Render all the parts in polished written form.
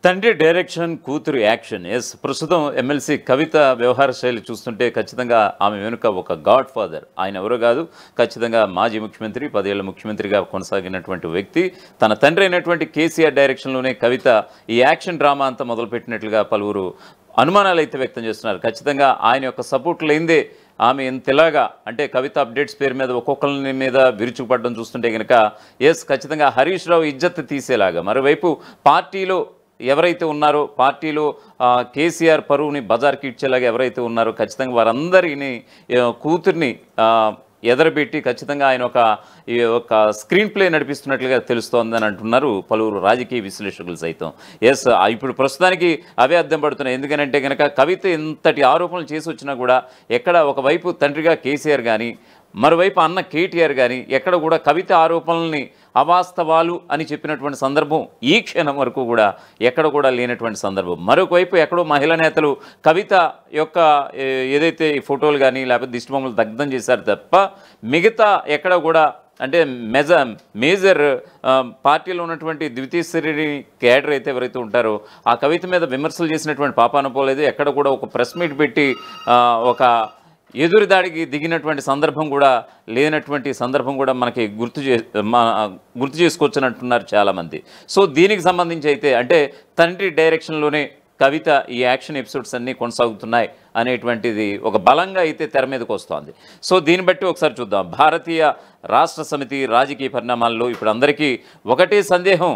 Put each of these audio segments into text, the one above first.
తండ్రి డైరెక్షన్, కూతురు యాక్షన్. ప్రస్తుతం ఎమ్మెల్సీ కవిత వ్యవహార శైలి చూస్తుంటే ఖచ్చితంగా ఆమె వెనుక ఒక గాడ్ ఫాదర్. ఆయన ఎవరో కాదు, ఖచ్చితంగా మాజీ ముఖ్యమంత్రి, 10 ఏళ్ల ముఖ్యమంత్రిగా కొనసాగినటువంటి వ్యక్తి. తన తండ్రి అయినటువంటి కేసీఆర్ డైరెక్షన్లోనే కవిత ఈ యాక్షన్ డ్రామా అంతా మొదలుపెట్టినట్లుగా పలువురు అనుమానాలు అయితే వ్యక్తం చేస్తున్నారు. ఖచ్చితంగా ఆయన యొక్క సపోర్ట్ లేనిదే ఆమె ఇంతలాగా అంటే కవిత అప్డేట్స్ పేరు మీద ఒక్కొక్కరి మీద విరుచుకుపడడం చూస్తుంటే కనుక ఖచ్చితంగా హరీష్ రావు ఇజ్జత్ తీసేలాగా, మరోవైపు పార్టీలో ఎవరైతే ఉన్నారో, పార్టీలో కేసీఆర్ పరువుని బజార్కి ఇచ్చేలాగా ఎవరైతే ఉన్నారో ఖచ్చితంగా వారందరినీ కూతుర్ని ఎదరబెట్టి ఖచ్చితంగా ఆయన ఒక స్క్రీన్ ప్లే నడిపిస్తున్నట్లుగా తెలుస్తోందని అంటున్నారు పలువురు రాజకీయ విశ్లేషకులు సైతం. ఇప్పుడు ప్రస్తుతానికి అవే అర్థం పడుతున్నాయి. ఎందుకనంటే కనుక కవిత ఇంతటి ఆరోపణలు చేసి వచ్చినా కూడా ఎక్కడ ఒకవైపు తండ్రిగా కేసీఆర్ కానీ, మరోవైపు అన్న కేటీఆర్ కానీ ఎక్కడ కూడా కవిత ఆరోపణల్ని అవాస్తవాలు అని చెప్పినటువంటి సందర్భం ఈ క్షణం వరకు కూడా ఎక్కడ కూడా లేనటువంటి సందర్భం. మరొకవైపు ఎక్కడో మహిళా నేతలు కవిత యొక్క ఏదైతే ఫోటోలు కానీ లేకపోతే దిష్టిబొమ్మలు దగ్ధం చేశారు తప్ప మిగతా ఎక్కడ కూడా అంటే మేజర్ పార్టీలో ఉన్నటువంటి ద్వితీయ శ్రేణి క్యాడర్ అయితే ఎవరైతే ఉంటారో ఆ కవిత మీద విమర్శలు చేసినటువంటి పాపాన పోలేదు. ఎక్కడ కూడా ఒక ప్రెస్ మీట్ పెట్టి ఒక ఎదురు దాడికి దిగినటువంటి సందర్భం కూడా లేనటువంటి సందర్భం కూడా మనకి గుర్తు చేసుకోవచ్చనంటున్నారు చాలామంది. సో దీనికి సంబంధించి అయితే అంటే తండ్రి డైరెక్షన్లోనే కవిత ఈ యాక్షన్ ఎపిసోడ్స్ అన్నీ కొనసాగుతున్నాయి అనేటువంటిది ఒక బలంగా అయితే తెర మీదకి వస్తోంది. సో దీన్ని బట్టి ఒకసారి చూద్దాం. భారతీయ రాష్ట్ర సమితి రాజకీయ పరిణామాల్లో ఇప్పుడు అందరికీ ఒకటే సందేహం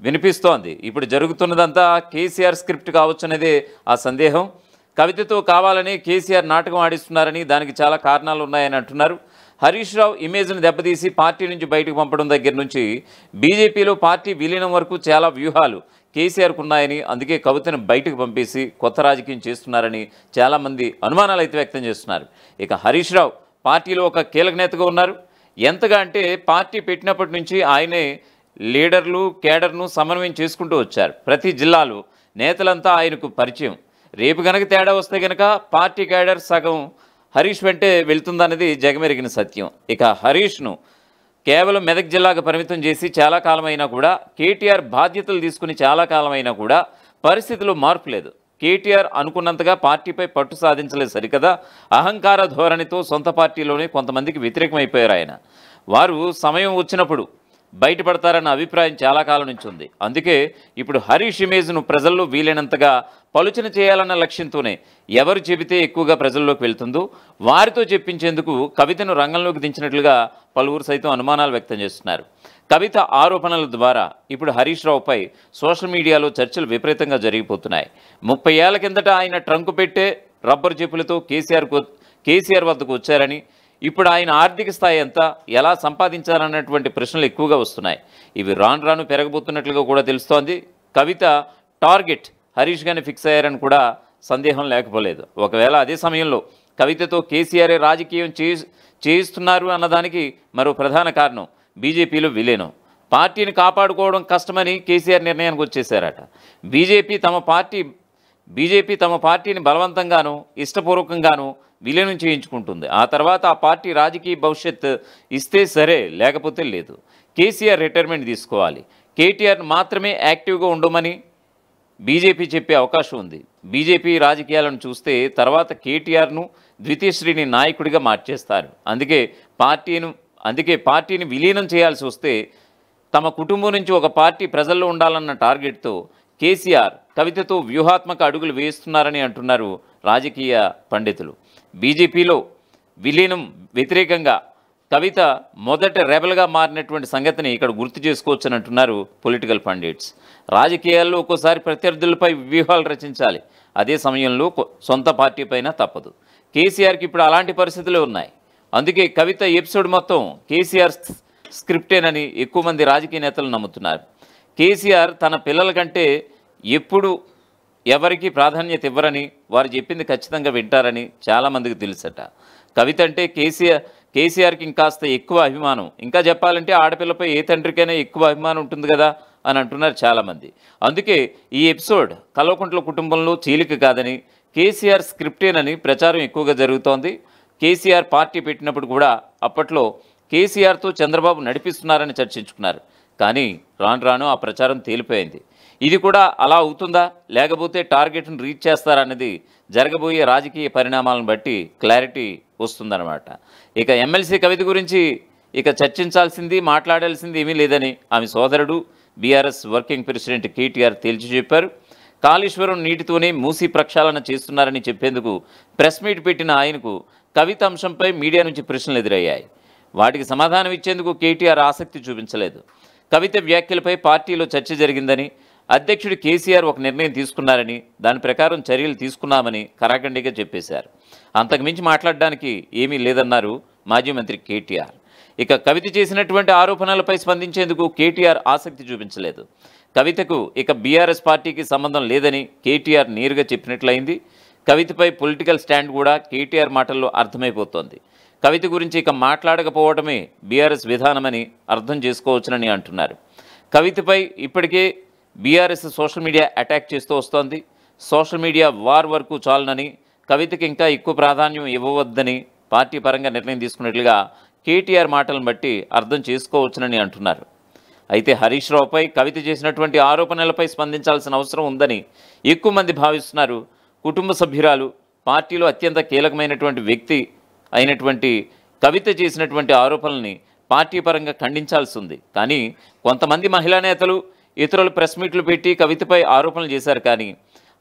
వినిపిస్తోంది. ఇప్పుడు జరుగుతున్నదంతా కేసీఆర్ స్క్రిప్ట్ కావచ్చు అనేదే ఆ సందేహం. కవితతో కావాలని కేసీఆర్ నాటకం ఆడిస్తున్నారని, దానికి చాలా కారణాలు ఉన్నాయని అంటున్నారు. హరీష్ రావు ఇమేజ్ను దెబ్బతీసి పార్టీ నుంచి బయటకు పంపడం దగ్గర నుంచి బీజేపీలో పార్టీ విలీనం వరకు చాలా వ్యూహాలు కేసీఆర్కు ఉన్నాయని, అందుకే కవితను బయటకు పంపేసి కొత్త రాజకీయం చేస్తున్నారని చాలామంది అనుమానాలు అయితే వ్యక్తం చేస్తున్నారు. ఇక హరీష్ రావు పార్టీలో ఒక కీలక నేతగా ఉన్నారు. ఎంతగా అంటే పార్టీ పెట్టినప్పటి నుంచి ఆయనే లీడర్లు కేడర్ను సమన్వయం చేసుకుంటూ వచ్చారు. ప్రతి జిల్లాలో నేతలంతా ఆయనకు పరిచయం. రేపు కనుక తేడా వస్తే కనుక పార్టీ క్యాడర్ సగం హరీష్ వెంటే వెళ్తుందన్నది జగమెరిగిన సత్యం. ఇక హరీష్ను కేవలం మెదక్ జిల్లాకు పరిమితం చేసి చాలా కాలమైనా కూడా, కేటీఆర్ బాధ్యతలు తీసుకుని చాలా కాలమైనా కూడా పరిస్థితిలో మార్పు లేదు. కేటీఆర్ అనుకున్నంతగా పార్టీపై పట్టు సాధించలేదు సరికదా, అహంకార ధోరణితో సొంత పార్టీలోనే కొంతమందికి వ్యతిరేకమైపోయారు ఆయన. వారు సమయం వచ్చినప్పుడు బయటపడతారన్న అభిప్రాయం చాలా కాలం నుంచి ఉంది. అందుకే ఇప్పుడు హరీష్ ఇమేజ్ను ప్రజల్లో వీలైనంతగా పలుచన చేయాలన్న లక్ష్యంతోనే ఎవరు చెబితే ఎక్కువగా ప్రజల్లోకి వెళ్తుందో వారితో చెప్పించేందుకు కవితను రంగంలోకి దించినట్లుగా పలువురు సైతం అనుమానాలు వ్యక్తం చేస్తున్నారు. కవిత ఆరోపణల ద్వారా ఇప్పుడు హరీష్ రావుపై సోషల్ మీడియాలో చర్చలు విపరీతంగా జరిగిపోతున్నాయి. 30 ఏళ్ల కిందట ఆయన ట్రంకు పెట్టే రబ్బర్ చెప్పులతో కేసీఆర్ వద్దకు వచ్చారని, ఇప్పుడు ఆయన ఆర్థిక స్థాయి ఎంత, ఎలా సంపాదించాలన్నటువంటి ప్రశ్నలు ఎక్కువగా వస్తున్నాయి. ఇవి రాను రాను పెరగబోతున్నట్లుగా కూడా తెలుస్తోంది. కవిత టార్గెట్ హరీష్ గారిని ఫిక్స్ అయ్యారని కూడా సందేహం లేకపోలేదు. ఒకవేళ అదే సమయంలో కవితతో కేసీఆర్ రాజకీయం చేయిస్తున్నారు అన్నదానికి మరో ప్రధాన కారణం బీజేపీలో విలీనం. పార్టీని కాపాడుకోవడం కష్టమని కేసీఆర్ నిర్ణయానికి వచ్చేశారట. బీజేపీ తమ పార్టీని బలవంతంగానూ ఇష్టపూర్వకంగానూ విలీనం చేయించుకుంటుంది. ఆ తర్వాత ఆ పార్టీ రాజకీయ భవిష్యత్ ఇస్తే సరే, లేకపోతే లేదు. కేసీఆర్ రిటైర్మెంట్ తీసుకోవాలి, కేటీఆర్ మాత్రమే యాక్టివ్గా ఉండమని బీజేపీ చెప్పే అవకాశం ఉంది. బీజేపీ రాజకీయాలను చూస్తే తర్వాత కేటీఆర్ను ద్వితీయ శ్రేణి నాయకుడిగా మార్చేస్తారు. అందుకే పార్టీని విలీనం చేయాల్సి వస్తే తమ కుటుంబం నుంచి ఒక పార్టీ ప్రజల్లో ఉండాలన్న టార్గెట్తో కేసీఆర్ కవితతో వ్యూహాత్మక అడుగులు వేస్తున్నారని అంటున్నారు రాజకీయ పండితులు. బీజేపీలో విలీనం వ్యతిరేకంగా కవిత మొదట రెబల్గా మారినటువంటి సంగతిని ఇక్కడ గుర్తు చేసుకోవచ్చని అంటున్నారు పొలిటికల్ పండిట్స్. రాజకీయాల్లో ఒక్కోసారి ప్రత్యర్థులపై వ్యూహాలు రచించాలి, అదే సమయంలో సొంత పార్టీ పైన తప్పదు. కేసీఆర్కి ఇప్పుడు అలాంటి పరిస్థితులు ఉన్నాయి. అందుకే కవిత ఎపిసోడ్ మొత్తం కేసీఆర్ స్క్రిప్టేనని ఎక్కువ మంది రాజకీయ నేతలు నమ్ముతున్నారు. కేసీఆర్ తన పిల్లల కంటే ఎప్పుడు ఎవరికి ప్రాధాన్యత ఇవ్వరని, వారు చెప్పింది ఖచ్చితంగా వింటారని చాలామందికి తెలుసట. కవిత అంటే కేసీఆర్కి ఇంకాస్త ఎక్కువ అభిమానం. ఇంకా చెప్పాలంటే ఆడపిల్లపై ఏ తండ్రికైనా ఎక్కువ అభిమానం ఉంటుంది కదా అని అంటున్నారు చాలామంది. అందుకే ఈ ఎపిసోడ్ కల్వకుంట్ల కుటుంబంలో చీలిక కాదని, కేసీఆర్ స్క్రిప్టేనని ప్రచారం ఎక్కువగా జరుగుతోంది. కేసీఆర్ పార్టీ పెట్టినప్పుడు కూడా అప్పట్లో కేసీఆర్తో చంద్రబాబు నడిపిస్తున్నారని చర్చించుకున్నారు. కానీ రాను రాను ఆ ప్రచారం తేలిపోయింది. ఇది కూడా అలా అవుతుందా, లేకపోతే టార్గెట్ను రీచ్ చేస్తారన్నది జరగబోయే రాజకీయ పరిణామాలను బట్టి క్లారిటీ వస్తుందన్నమాట. ఇక ఎమ్మెల్సీ కవిత గురించి ఇక చర్చించాల్సింది, మాట్లాడాల్సింది ఏమీ లేదని ఆమె సోదరుడు బీఆర్ఎస్ వర్కింగ్ ప్రెసిడెంట్ కేటీఆర్ తేల్చి చెప్పారు. కాళేశ్వరం నీటితోనే మూసి ప్రక్షాళన చేస్తున్నారని చెప్పేందుకు ప్రెస్ మీట్ పెట్టిన ఆయనకు కవిత అంశంపై మీడియా నుంచి ప్రశ్నలు ఎదురయ్యాయి. వాటికి సమాధానం ఇచ్చేందుకు కేటీఆర్ ఆసక్తి చూపించలేదు. కవిత వ్యాఖ్యలపై పార్టీలో చర్చ జరిగిందని, అధ్యక్షుడు కేసీఆర్ ఒక నిర్ణయం తీసుకున్నారని, దాని ప్రకారం చర్యలు తీసుకున్నామని కరాఖండిగా చెప్పేశారు. అంతకుమించి మాట్లాడడానికి ఏమీ లేదన్నారు మాజీ మంత్రి కేటీఆర్. ఇక కవిత చేసినటువంటి ఆరోపణలపై స్పందించేందుకు కేటీఆర్ ఆసక్తి చూపించలేదు. కవితకు ఇక బీఆర్ఎస్ పార్టీకి సంబంధం లేదని కేటీఆర్ నేరుగా చెప్పినట్లయింది. కవితపై పొలిటికల్ స్టాండ్ కూడా కేటీఆర్ మాటల్లో అర్థమైపోతోంది. కవిత గురించి ఇక మాట్లాడకపోవడమే బీఆర్ఎస్ విధానమని అర్థం చేసుకోవచ్చునని అంటున్నారు. కవితపై ఇప్పటికే బీఆర్ఎస్ సోషల్ మీడియా అటాక్ చేస్తూ వస్తోంది. సోషల్ మీడియా వార్ వరకు చాలునని, కవితకి ఇంకా ఎక్కువ ప్రాధాన్యం ఇవ్వవద్దని పార్టీ పరంగా నిర్ణయం తీసుకున్నట్లుగా కేటీఆర్ మాటలను బట్టి అర్థం చేసుకోవచ్చునని అంటున్నారు. అయితే హరీష్ రావుపై కవిత చేసినటువంటి ఆరోపణలపై స్పందించాల్సిన అవసరం ఉందని ఎక్కువ మంది భావిస్తున్నారు. కుటుంబ సభ్యురాలు, పార్టీలో అత్యంత కీలకమైనటువంటి వ్యక్తి అయినటువంటి కవిత చేసినటువంటి ఆరోపణల్ని పార్టీ పరంగా ఖండించాల్సి ఉంది. కానీ కొంతమంది మహిళా నేతలు, ఇతరులు ప్రెస్ మీట్లు పెట్టి కవితపై ఆరోపణలు చేశారు. కానీ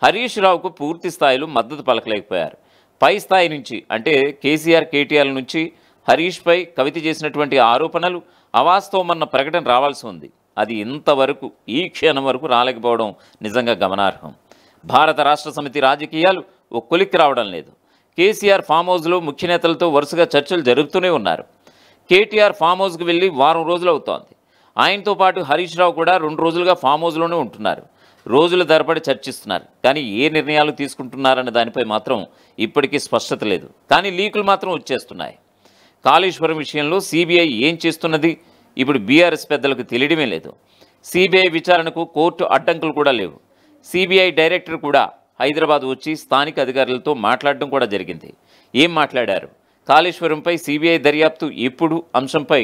హరీష్ రావుకు పూర్తి స్థాయిలో మద్దతు పలకలేకపోయారు. పై స్థాయి నుంచి అంటే కేసీఆర్, కేటీఆర్ నుంచి హరీష్పై కవిత చేసినటువంటి ఆరోపణలు అవాస్తవమన్న ప్రకటన రావాల్సి ఉంది. అది ఇంతవరకు, ఈ క్షణం వరకు రాలేకపోవడం నిజంగా గమనార్హం. భారత రాష్ట్ర సమితి రాజకీయాలు ఓ కొలిక్కి రావడం లేదు. కేసీఆర్ ఫామ్ హౌస్లో ముఖ్య నేతలతో వరుసగా చర్చలు జరుపుతూనే ఉన్నారు. కేటీఆర్ ఫామ్ హౌస్కి వెళ్ళి వారం రోజులు అవుతోంది. ఆయనతో పాటు హరీష్ రావు కూడా 2 రోజులుగా ఫామ్ హౌస్లోనే ఉంటున్నారు. రోజుల తరబడి చర్చిస్తున్నారు. కానీ ఏ నిర్ణయాలు తీసుకుంటున్నారన్న దానిపై మాత్రం ఇప్పటికీ స్పష్టత లేదు. కానీ లీకులు మాత్రం వచ్చేస్తున్నాయి. కాళేశ్వరం విషయంలో సిబిఐ ఏం చేస్తున్నది ఇప్పుడు బీఆర్ఎస్ పెద్దలకు తెలియడమే లేదు. సిబిఐ విచారణకు కోర్టు అడ్డంకులు కూడా లేవు. సిబిఐ డైరెక్టర్ కూడా హైదరాబాద్ వచ్చి స్థానిక అధికారులతో మాట్లాడడం కూడా జరిగింది. ఏం మాట్లాడారు, కాళేశ్వరంపై సిబిఐ దర్యాప్తు ఎప్పుడు అంశంపై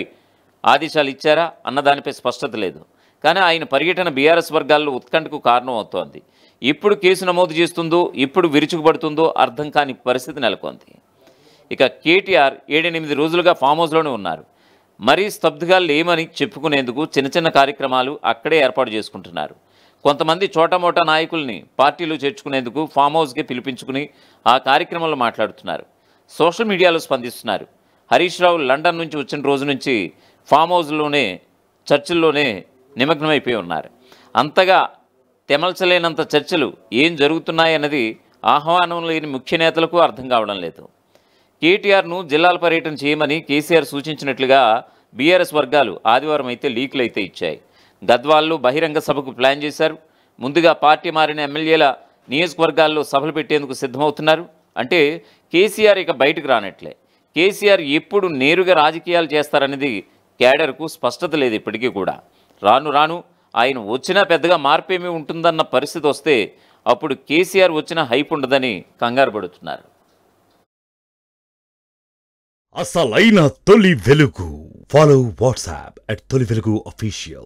ఆదేశాలు ఇచ్చారా అన్నదానిపై స్పష్టత లేదు. కానీ ఆయన పర్యటన బీఆర్ఎస్ వర్గాల్లో ఉత్కంఠకు కారణం అవుతోంది. ఇప్పుడు కేసు నమోదు చేస్తుందో, ఇప్పుడు విరుచుకుపడుతుందో అర్థం కాని పరిస్థితి నెలకొంది. ఇక కేటీఆర్ 7-8 రోజులుగా ఫామ్ హౌస్లోనే ఉన్నారు. మరీ స్తబ్దుగా లేమని చెప్పుకునేందుకు చిన్న చిన్న కార్యక్రమాలు అక్కడే ఏర్పాటు చేసుకుంటున్నారు. కొంతమంది చోటామోటా నాయకుల్ని పార్టీలో చేర్చుకునేందుకు ఫామ్ హౌస్కి పిలిపించుకుని ఆ కార్యక్రమంలో మాట్లాడుతున్నారు. సోషల్ మీడియాలో స్పందిస్తున్నారు. హరీష్ రావు లండన్ నుంచి వచ్చిన రోజు నుంచి ఫామ్ హౌస్లోనే చర్చల్లోనే నిమగ్నమైపోయి ఉన్నారు. అంతగా తెమల్చలేనంత చర్చలు ఏం జరుగుతున్నాయన్నది ఆహ్వానం లేని ముఖ్య నేతలకు అర్థం కావడం లేదు. కేటీఆర్ను జిల్లాల పర్యటన చేయమని కేసీఆర్ సూచించినట్లుగా బీఆర్ఎస్ వర్గాలు ఆదివారం అయితే లీకులు అయితే ఇచ్చాయి. గద్వాల్లో బహిరంగ సభకు ప్లాన్ చేశారు. ముందుగా పార్టీ మారిన ఎమ్మెల్యేల నియోజకవర్గాల్లో సభలు పెట్టేందుకు సిద్ధమవుతున్నారు. అంటే కేసీఆర్ ఇక బయటకు రానట్లే. కేసీఆర్ ఎప్పుడు నేరుగా రాజకీయాలు చేస్తారనేది క్యాడర్కు స్పష్టత లేదు ఇప్పటికీ కూడా. రాను రాను ఆయన వచ్చినా పెద్దగా మార్పేమీ ఉంటుందన్న పరిస్థితి వస్తే అప్పుడు కేసీఆర్ వచ్చిన హైప్ ఉండదని కంగారు పడుతున్నారు. అసలైన తొలి వెలుగు. ఫాలో వాట్సాప్ @తొలి వెలుగు official.